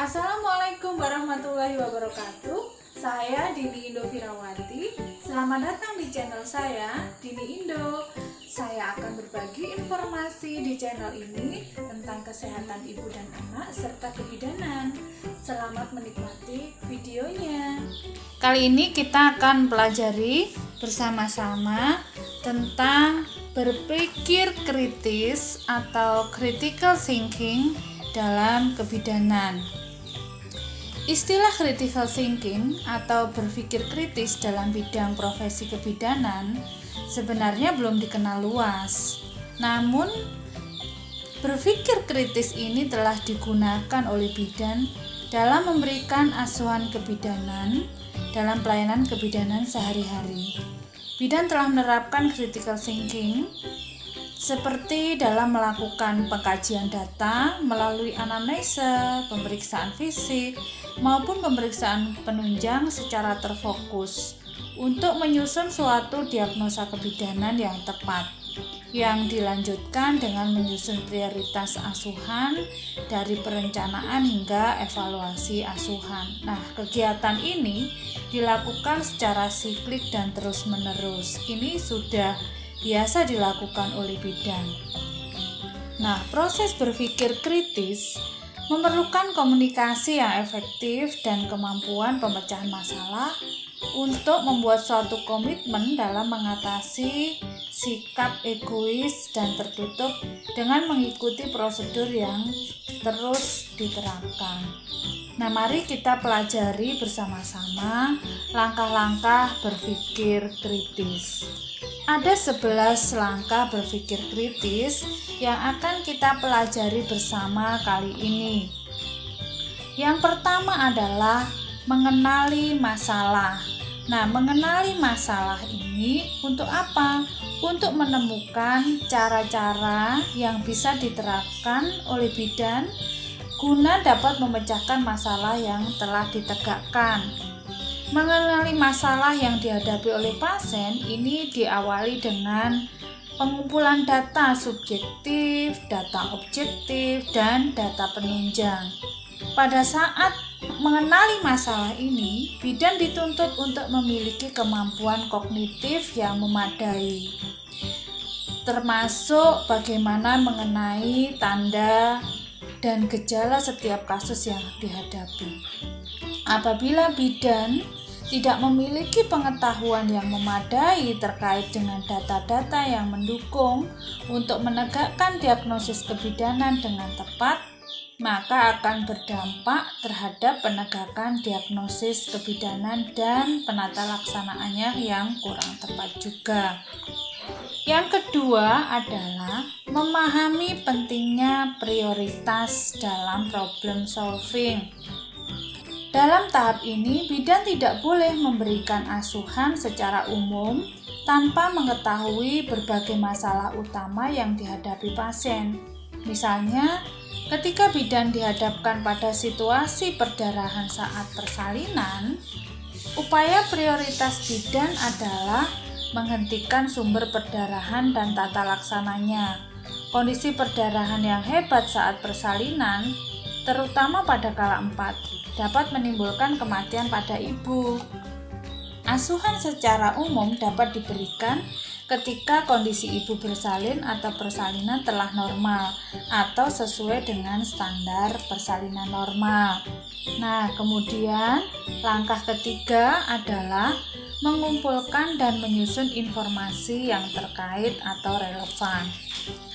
Assalamualaikum warahmatullahi wabarakatuh. Saya Dini Indo Firawati. Selamat datang di channel saya, Dini Indo. Saya akan berbagi informasi di channel ini tentang kesehatan ibu dan anak serta kebidanan. Selamat menikmati videonya. Kali ini kita akan pelajari bersama-sama tentang berpikir kritis atau critical thinking dalam kebidanan. Istilah critical thinking atau berpikir kritis dalam bidang profesi kebidanan sebenarnya belum dikenal luas. Namun, berpikir kritis ini telah digunakan oleh bidan dalam memberikan asuhan kebidanan dalam pelayanan kebidanan sehari-hari. Bidan telah menerapkan critical thinking seperti dalam melakukan pengkajian data melalui anamnesa, pemeriksaan fisik, maupun pemeriksaan penunjang secara terfokus untuk menyusun suatu diagnosa kebidanan yang tepat, yang dilanjutkan dengan menyusun prioritas asuhan dari perencanaan hingga evaluasi asuhan. Nah, kegiatan ini dilakukan secara siklik dan terus-menerus. Ini sudah biasa dilakukan oleh bidan. Nah, proses berpikir kritis memerlukan komunikasi yang efektif dan kemampuan pemecahan masalah untuk membuat suatu komitmen dalam mengatasi sikap egois dan tertutup dengan mengikuti prosedur yang terus diterapkan. Nah, mari kita pelajari bersama-sama langkah-langkah berpikir kritis. Ada 11 langkah berpikir kritis yang akan kita pelajari bersama kali ini. Yang pertama adalah mengenali masalah. Nah, mengenali masalah ini untuk apa? Untuk menemukan cara-cara yang bisa diterapkan oleh bidan guna dapat memecahkan masalah yang telah ditegakkan. Mengenali masalah yang dihadapi oleh pasien ini diawali dengan pengumpulan data subjektif, data objektif, dan data penunjang. Pada saat mengenali masalah ini, bidan dituntut untuk memiliki kemampuan kognitif yang memadai, termasuk bagaimana mengenai tanda dan gejala setiap kasus yang dihadapi. Apabila bidan tidak memiliki pengetahuan yang memadai terkait dengan data-data yang mendukung untuk menegakkan diagnosis kebidanan dengan tepat, maka akan berdampak terhadap penegakan diagnosis kebidanan dan penata laksanaannya yang kurang tepat juga. Yang kedua adalah memahami pentingnya prioritas dalam problem solving. Dalam tahap ini, bidan tidak boleh memberikan asuhan secara umum tanpa mengetahui berbagai masalah utama yang dihadapi pasien. Misalnya, ketika bidan dihadapkan pada situasi perdarahan saat persalinan, upaya prioritas bidan adalah menghentikan sumber perdarahan dan tata laksananya. Kondisi perdarahan yang hebat saat persalinan, terutama pada kala 4, dapat menimbulkan kematian pada ibu. Asuhan secara umum dapat diberikan ketika kondisi ibu bersalin atau persalinan telah normal atau sesuai dengan standar persalinan normal. Nah, kemudian langkah ketiga adalah mengumpulkan dan menyusun informasi yang terkait atau relevan.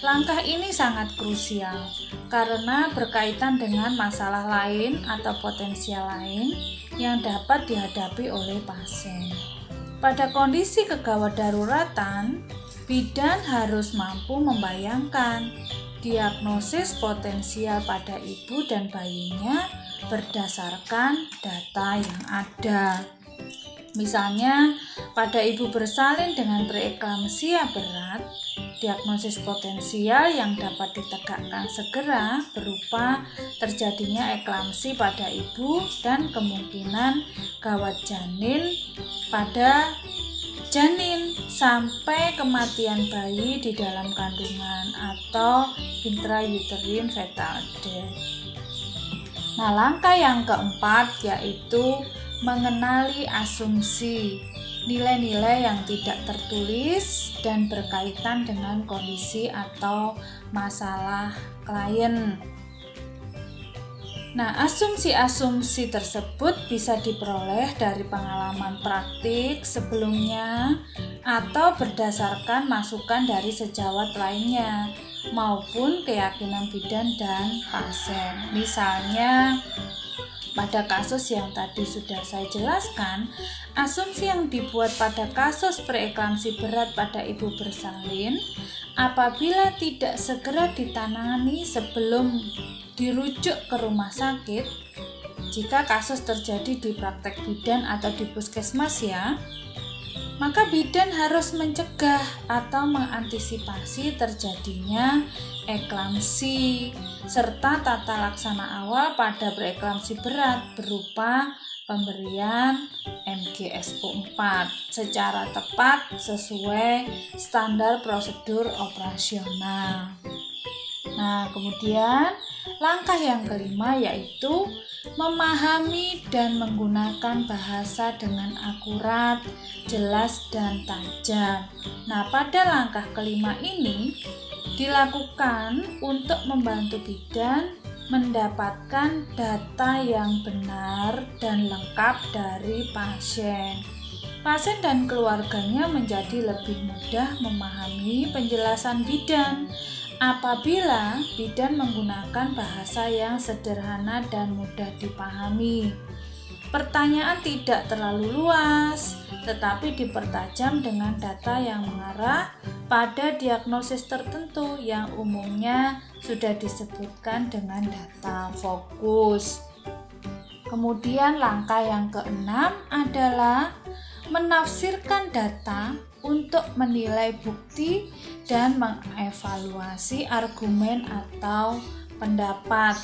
Langkah ini sangat krusial karena berkaitan dengan masalah lain atau potensial lain yang dapat dihadapi oleh pasien. Pada kondisi kegawat daruratan, bidan harus mampu membayangkan diagnosis potensial pada ibu dan bayinya berdasarkan data yang ada. Misalnya, pada ibu bersalin dengan preeklamsia berat, diagnosis potensial yang dapat ditegakkan segera berupa terjadinya eklamsi pada ibu dan kemungkinan gawat janin pada janin sampai kematian bayi di dalam kandungan atau intrauterine fetal death. Nah, langkah yang keempat yaitu mengenali asumsi, nilai-nilai yang tidak tertulis dan berkaitan dengan kondisi atau masalah klien. Nah, asumsi-asumsi tersebut bisa diperoleh dari pengalaman praktik sebelumnya atau berdasarkan masukan dari sejawat lainnya maupun keyakinan bidan dan pasien. Misalnya, pada kasus yang tadi sudah saya jelaskan, asumsi yang dibuat pada kasus preeklamsi berat pada ibu bersalin apabila tidak segera ditangani sebelum dirujuk ke rumah sakit, jika kasus terjadi di praktek bidan atau di puskesmas ya, maka bidan harus mencegah atau mengantisipasi terjadinya eklamsi serta tata laksana awal pada preeklamsi berat berupa pemberian MGSO4 secara tepat sesuai standar prosedur operasional. Nah, kemudian langkah yang kelima yaitu memahami dan menggunakan bahasa dengan akurat, jelas, dan tajam. Nah, pada langkah kelima ini dilakukan untuk membantu bidan mendapatkan data yang benar dan lengkap dari pasien. Pasien dan keluarganya menjadi lebih mudah memahami penjelasan bidan apabila bidan menggunakan bahasa yang sederhana dan mudah dipahami. Pertanyaan tidak terlalu luas, tetapi dipertajam dengan data yang mengarah pada diagnosis tertentu yang umumnya sudah disebutkan dengan data fokus. Kemudian langkah yang keenam adalah menafsirkan data untuk menilai bukti dan mengevaluasi argumen atau pendapat.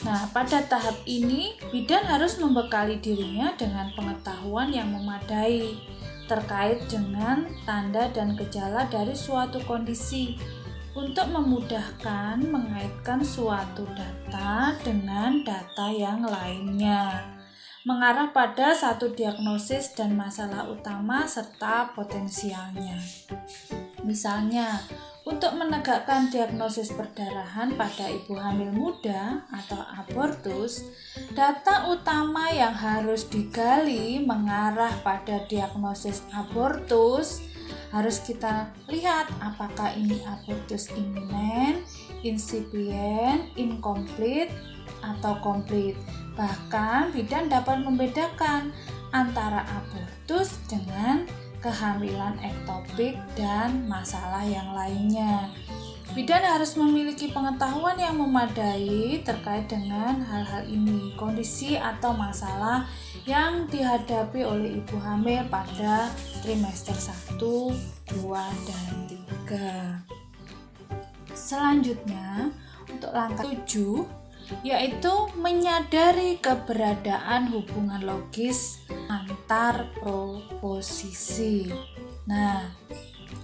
Nah, pada tahap ini, bidan harus membekali dirinya dengan pengetahuan yang memadai terkait dengan tanda dan gejala dari suatu kondisi untuk memudahkan mengaitkan suatu data dengan data yang lainnya, mengarah pada satu diagnosis dan masalah utama serta potensialnya. Misalnya, untuk menegakkan diagnosis perdarahan pada ibu hamil muda atau abortus, data utama yang harus digali mengarah pada diagnosis abortus. Harus kita lihat apakah ini abortus iminen, insipient, incomplete, atau komplit. Bahkan bidan dapat membedakan antara abortus dengan kehamilan ektopik dan masalah yang lainnya. Bidan harus memiliki pengetahuan yang memadai terkait dengan hal-hal ini, kondisi atau masalah yang dihadapi oleh ibu hamil pada trimester 1, 2, dan 3. Selanjutnya, untuk langkah 7, yaitu menyadari keberadaan hubungan logis antar proposisi. Nah,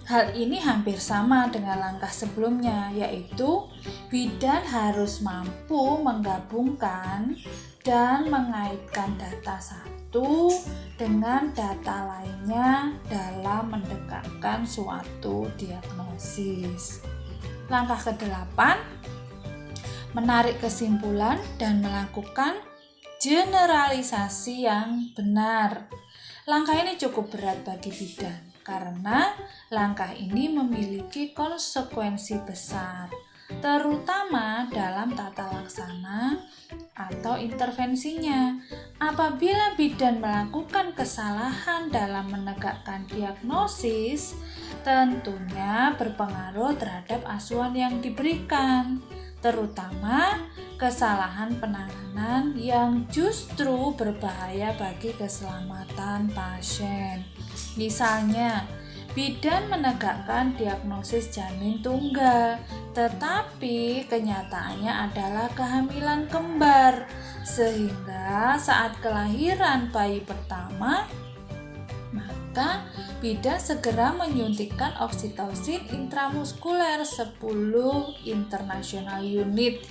hal ini hampir sama dengan langkah sebelumnya, yaitu bidan harus mampu menggabungkan dan mengaitkan data satu dengan data lainnya dalam mendekatkan suatu diagnosis. Langkah ke-8, menarik kesimpulan dan melakukan generalisasi yang benar. Langkah ini cukup berat bagi bidan karena langkah ini memiliki konsekuensi besar, terutama dalam tata laksana atau intervensinya. Apabila bidan melakukan kesalahan dalam menegakkan diagnosis, tentunya berpengaruh terhadap asuhan yang diberikan, terutama kesalahan penanganan yang justru berbahaya bagi keselamatan pasien. Misalnya, bidan menegakkan diagnosis janin tunggal, tetapi kenyataannya adalah kehamilan kembar, sehingga saat kelahiran bayi pertama, maka bidan segera menyuntikkan oksitosin intramuskuler 10 international unit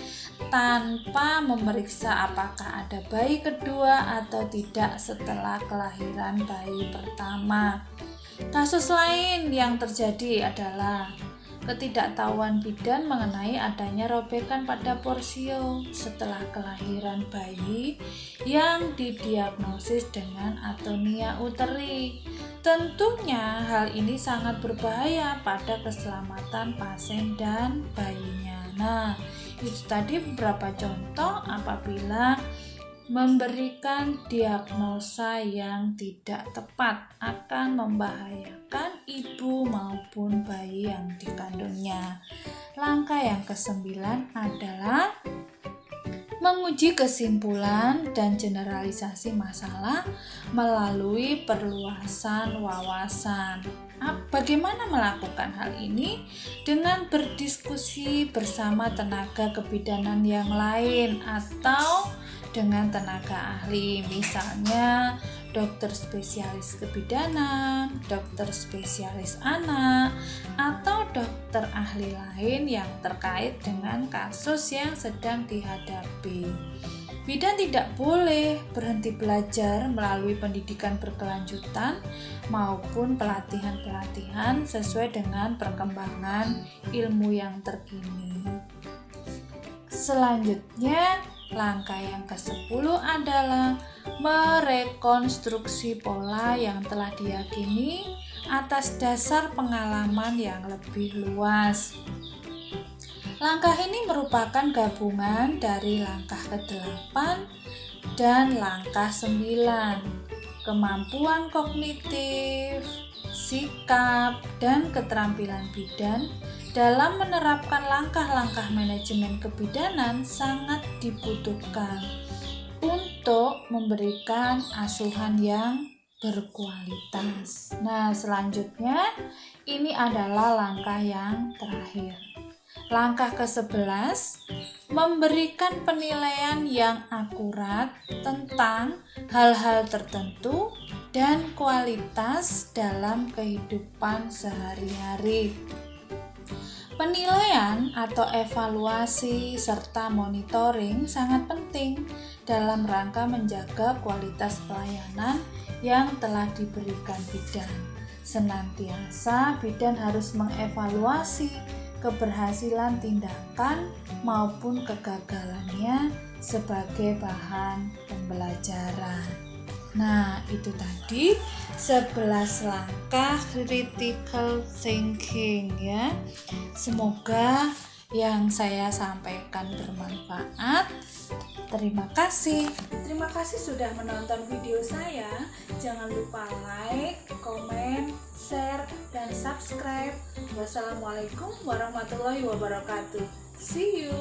tanpa memeriksa apakah ada bayi kedua atau tidak setelah kelahiran bayi pertama. Kasus lain yang terjadi adalah ketidaktahuan bidan mengenai adanya robekan pada porsio setelah kelahiran bayi yang didiagnosis dengan atonia uteri. Tentunya hal ini sangat berbahaya pada keselamatan pasien dan bayinya. Nah, itu tadi beberapa contoh apabila memberikan diagnosa yang tidak tepat akan membahayakan ibu maupun bayi yang dikandungnya. Langkah yang ke-9 adalah menguji kesimpulan dan generalisasi masalah melalui perluasan wawasan. Bagaimana melakukan hal ini? Dengan berdiskusi bersama tenaga kebidanan yang lain atau dengan tenaga ahli, misalnya dokter spesialis kebidanan, dokter spesialis anak, atau dokter ahli lain yang terkait dengan kasus yang sedang dihadapi. Bidan tidak boleh berhenti belajar melalui pendidikan berkelanjutan maupun pelatihan-pelatihan sesuai dengan perkembangan ilmu yang terkini. Selanjutnya, langkah yang ke-10 adalah merekonstruksi pola yang telah diyakini atas dasar pengalaman yang lebih luas. Langkah ini merupakan gabungan dari langkah ke-8 dan langkah 9. Kemampuan kognitif, sikap, dan keterampilan bidan dalam menerapkan langkah-langkah manajemen kebidanan sangat dibutuhkan untuk memberikan asuhan yang berkualitas. Nah, selanjutnya ini adalah langkah yang terakhir. Langkah ke-11, memberikan penilaian yang akurat tentang hal-hal tertentu dan kualitas dalam kehidupan sehari-hari. Penilaian atau evaluasi serta monitoring sangat penting dalam rangka menjaga kualitas pelayanan yang telah diberikan bidan. Senantiasa bidan harus mengevaluasi keberhasilan tindakan maupun kegagalannya sebagai bahan pembelajaran. Nah, itu tadi 11 langkah critical thinking ya. Semoga yang saya sampaikan bermanfaat. Terima kasih sudah menonton video saya. Jangan lupa like, komen, share, dan subscribe. Wassalamualaikum warahmatullahi wabarakatuh. See you.